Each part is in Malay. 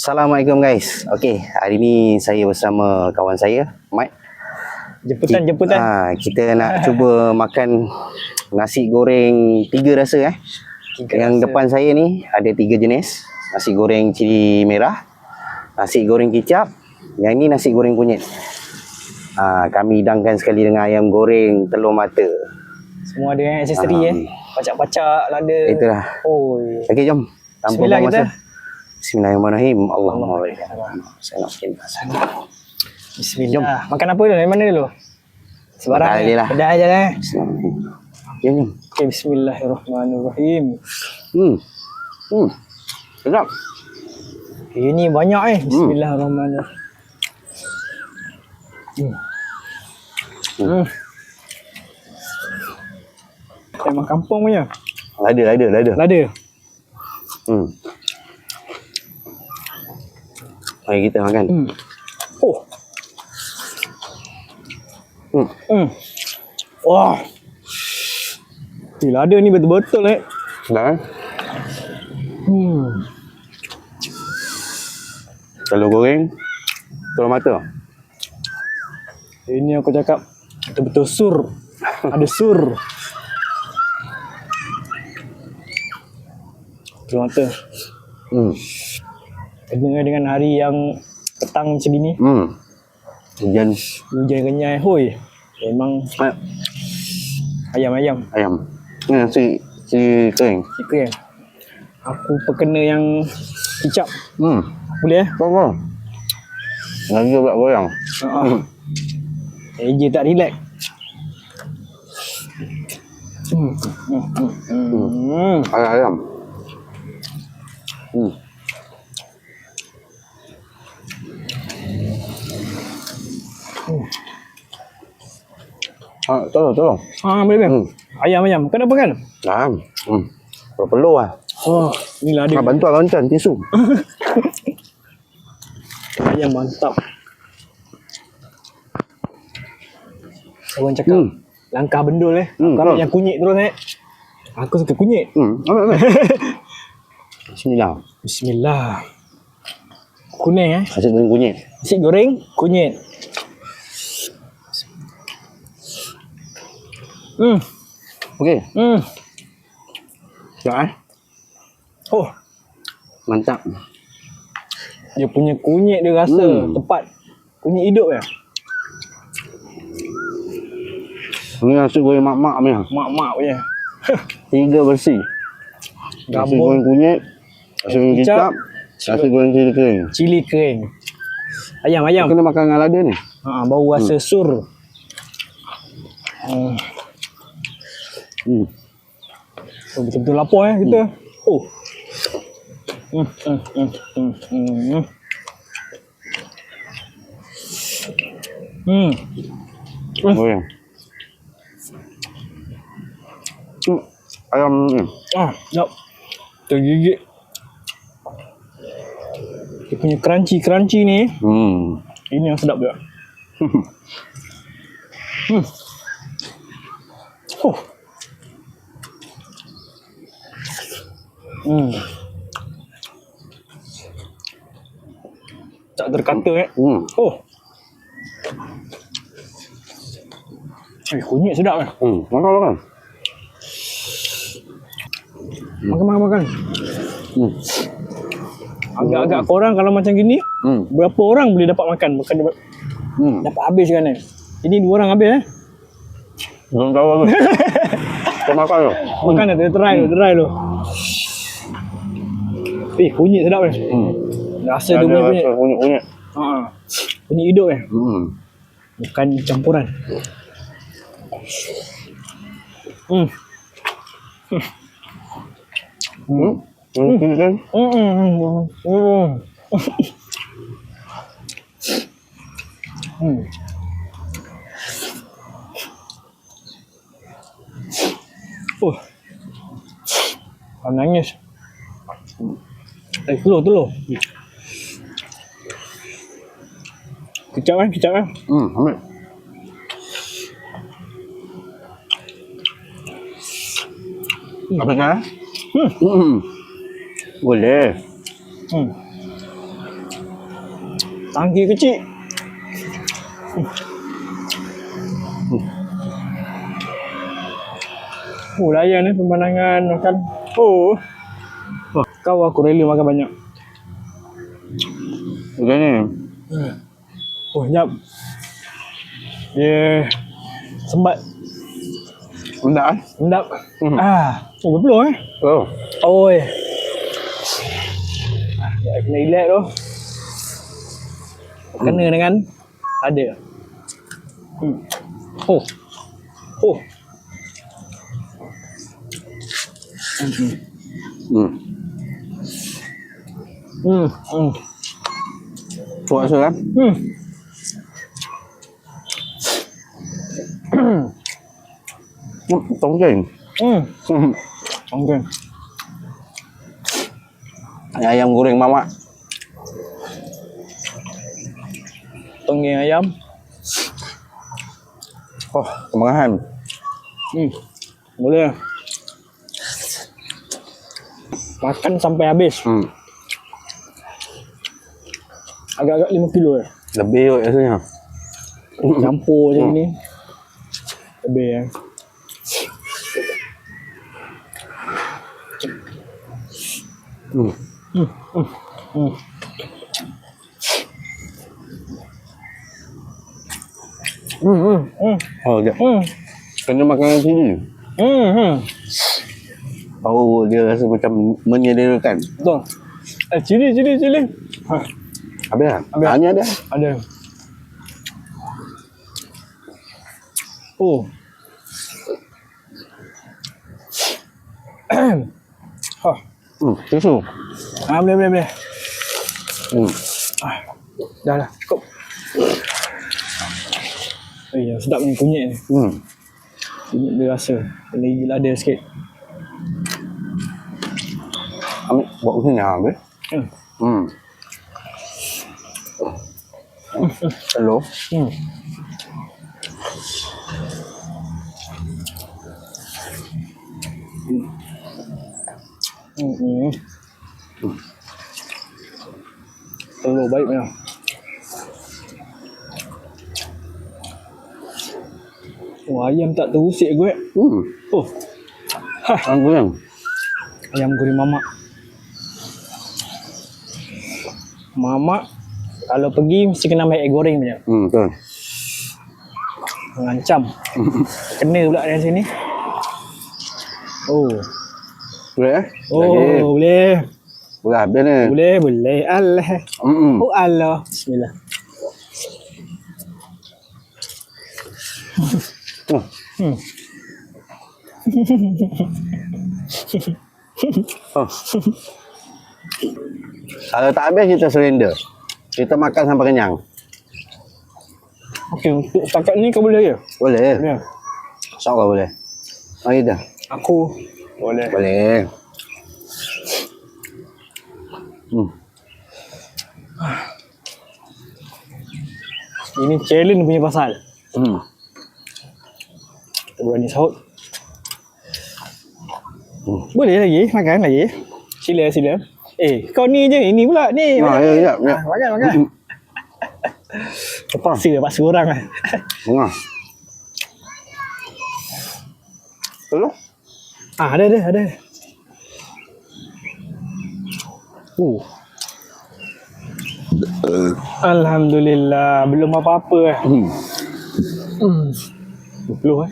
Assalamualaikum guys. Okey, hari ni saya bersama kawan saya, Mike. Jemputan. Kita nak cuba makan nasi goreng 3 rasa Yang rasa. depan saya ni ada 3 jenis. Nasi goreng cili merah, nasi goreng kicap, yang ni nasi goreng kunyit. Kami hidangkan sekali dengan ayam goreng telur mata. Semua ada aksesori Pacak-pacak lada. Itulah. Oh. Okey, jom. Tanpa Bismillah buang kita. masa. Bismillahirrahmanirrahim. Allahumma barik. Bismillah. Makan apa dulu? Dari mana dulu? Sebarang Pedas je lah. Pedas je lah. Jom. Okay, bismillahirrahmanirrahim. Sedap. Ini banyak Bismillahirrahmanirrahim. Memang kampung punya. Lada. Lada. Mari kita makan. Oh. Wah. Lada ni betul-betul Dah telur goreng telur mata. Ini aku cakap betul-betul sur. Ada sur. Telur mata. Kena dengan hari yang petang macam ni. Hujan Hujan kenyai. Hoi. Memang ayam. ayam. Ni nasi cili kering. Chicken. Aku perkena yang kicap. Boleh Kau. Lagi buat goyang. Je tak relax. Ayam. Tolong. Boleh. Ayam. Kenapa kan? Perlu lah. Ni lah dia. Bantuan tisu. Ayam mantap. Orang cakap langkah bendul Kalau yang kunyit terus Aku suka kunyit. Ambil. Bismillah. Bismillah. Kuning Nasi goreng kunyit. Nasi goreng kunyit. Okey. Sekejap Oh, Mantap. dia punya kunyit dia rasa tepat. Kunyit hidup Ni nasi goreng mak-mak punya. Mak-mak punya. 3 bersih. Nasi goreng kunyit, nasi goreng kicap, nasi goreng cili kering. Cili kering. Ayam. Kena makan dengan lada ni. Bau rasa sur. Betul-betul lapar kita. Goreng. Ayam ni. Jap. Tergigit. Dia punya crunchy ni. Ini yang sedap juga. Tak terkata kunyit sedap Makan. Makan. Agak-agak korang kalau macam gini, berapa orang boleh dapat makan? Dapat habis kan Ini 2 orang habis Belum tahu apa. Kau makan tu. Makan dah, try tu. Kunyit sedap Rasa dia punya kunyit. kunyit hidup bukan campuran. Nangis. Telur. Kicap Ambil. Apa kan? Boleh. Tangki kecil. Layan ni pemandangan makan. Kau aku rela makan banyak. Begini. Jap. Dia sembat. Enggak. Sedap. Berpeluh Oh. Oi. Ya, kena relax tu. Kena dengan ada. Oh. Kuat rasa kan? Tongkeng. Okay. Ayam goreng mamak. Tonggeng ayam. Oh, kemerahan. Boleh. Makan sampai habis. Agak-agak 5 kilo ya. Lebih kot rasanya. Campur macam ni. Lebih ya. Oh, dia. Kena makanan sini. Baru dia rasa macam menyederakan. Betul. Cili. Habis lah? Habis. Tanya dia. Ada. Susu. Boleh. Dah. Cukup. Sedap ni kunyit ni. Kunyit dia rasa. Lagi lada sikit. Ambil buat macam ni habis. Hello. Telur baik punya. Ayam tak terusik gue. Ayam goreng. Ayam goreng mamak. Mamak kalau pergi mesti kena ambil egg goreng punya. Betul. Mengancam. Kena pula dari sini. Boleh Boleh. Boleh habis ni. Boleh. Allah. Allah. Bismillah. Kalau tak habis kita surrender. Kita makan sampai kenyang. Okey, untuk setakat ni kau boleh ke? Boleh. Ya. InsyaAllah boleh. Mari dah. Aku boleh. Boleh. Ini challenge punya pasal. Kita berani sahut. Boleh lagi, makan lagi. Sila. Kau ni je, ini pula ni. Ya. Makan. Paksa orang lah. Tolong. Ada. Alhamdulillah, belum apa-apa. Belum.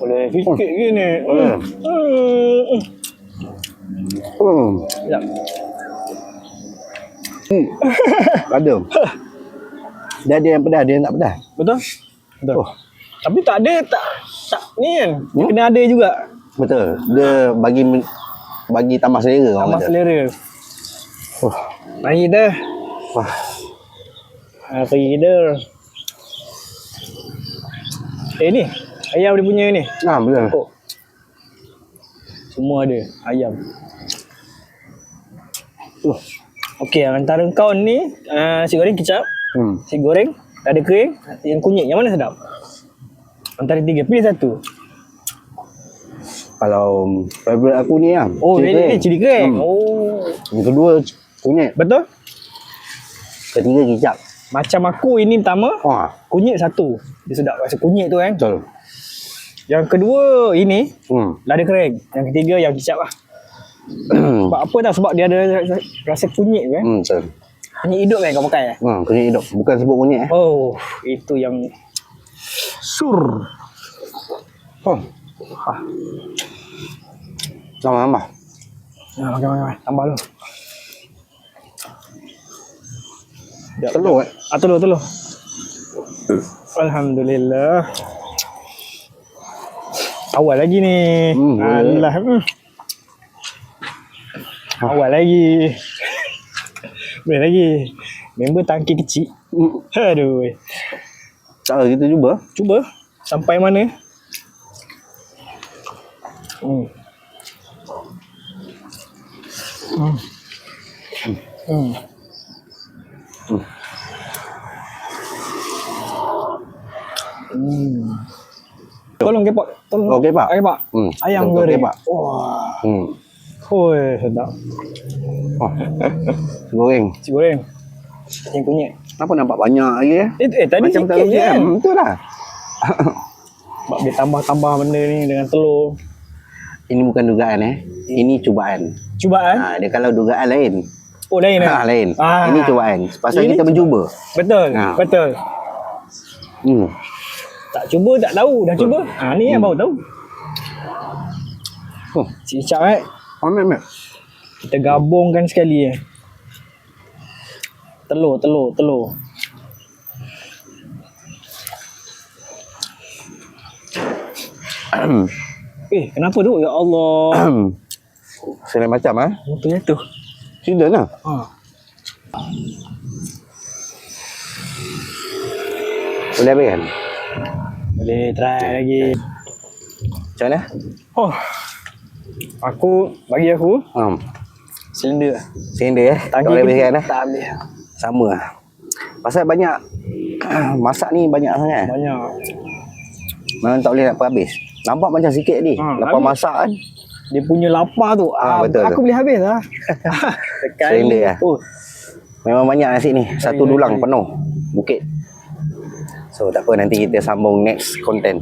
Boleh sikit gini. Ya. Ada. Dia ada yang pedas, dia yang tak pedas. Betul? Tapi tak ada, tak ni kan. Kena ada juga. Betul. Dia bagi tambah selera orang Tambah kata. selera. Mari dah. Mari dah. Ni. Ayam dia punya ni. Betul. Semua ada. Ayam. Okey, antara kau ni, si goreng kicap. Si goreng Ada kering, yang kunyit. Yang mana sedap? Antara 3, pilih satu. Kalau favorite aku ni lah. Oh, ini cili kering. Oh. Yang kedua kunyit. Betul? Ketiga kicap. Macam aku ini pertama, Wah, kunyit satu. Dia sedap rasa kunyit tu kan. betul. Yang kedua ini, Hmm. lada kering. Yang ketiga yang kicap lah. Sebab apa tau? Sebab dia ada rasa kunyit tu kan. Betul. Kunyit hidup kan kau pakai Kunyit hidup. Bukan sebut kunyit Oh, itu yang sur. Oh. Tambah. Makan. Tambah dulu. Telur Telur. Alhamdulillah. Awal lagi ni. Alah. Awal lagi. Boleh lagi. Member tangki kecil. Aduh. Cara kita cuba. Cuba. Sampai mana? Tolong kepok. Oh, kepak. Kepak. Ayam betul, goreng. kepak. Wah. Hmm. Sedap. Oh. Goreng. Nasi goreng. Yang kunyit. Kenapa nampak banyak lagi Tadi Macam sikit tak je kan. Betul lah. Sebab dia tambah-tambah benda ni dengan telur. Ini bukan dugaan Ini cubaan. Cubaan? Dia kalau dugaan lain. Oh, lain Lain. Ini cubaan. Pasal Ini kita mencuba. Betul. Betul. Tak cuba tak tahu. Dah cuba. Ni yang baru tahu. Cicap Ambil. Kita gabungkan sekali Telur. Kenapa tu? Ya Allah. Selain macam Betul tu. Sudah lah. Boleh habis kan? Boleh try lagi. Macam mana? Bagi aku silinder. Silinder tak boleh habis kan? Tak habis. Sama lah. Pasal banyak masak ni banyak sangat. Banyak. Memang tak boleh nak habis. Nampak macam sikit ni. Lepas habis. masak kan. Dia punya lapar tu. Betul aku boleh habis lah. Silinder lah. Memang banyak nasi ni. Satu dulang penuh. Bukit. So tak apa, nanti kita sambung next content.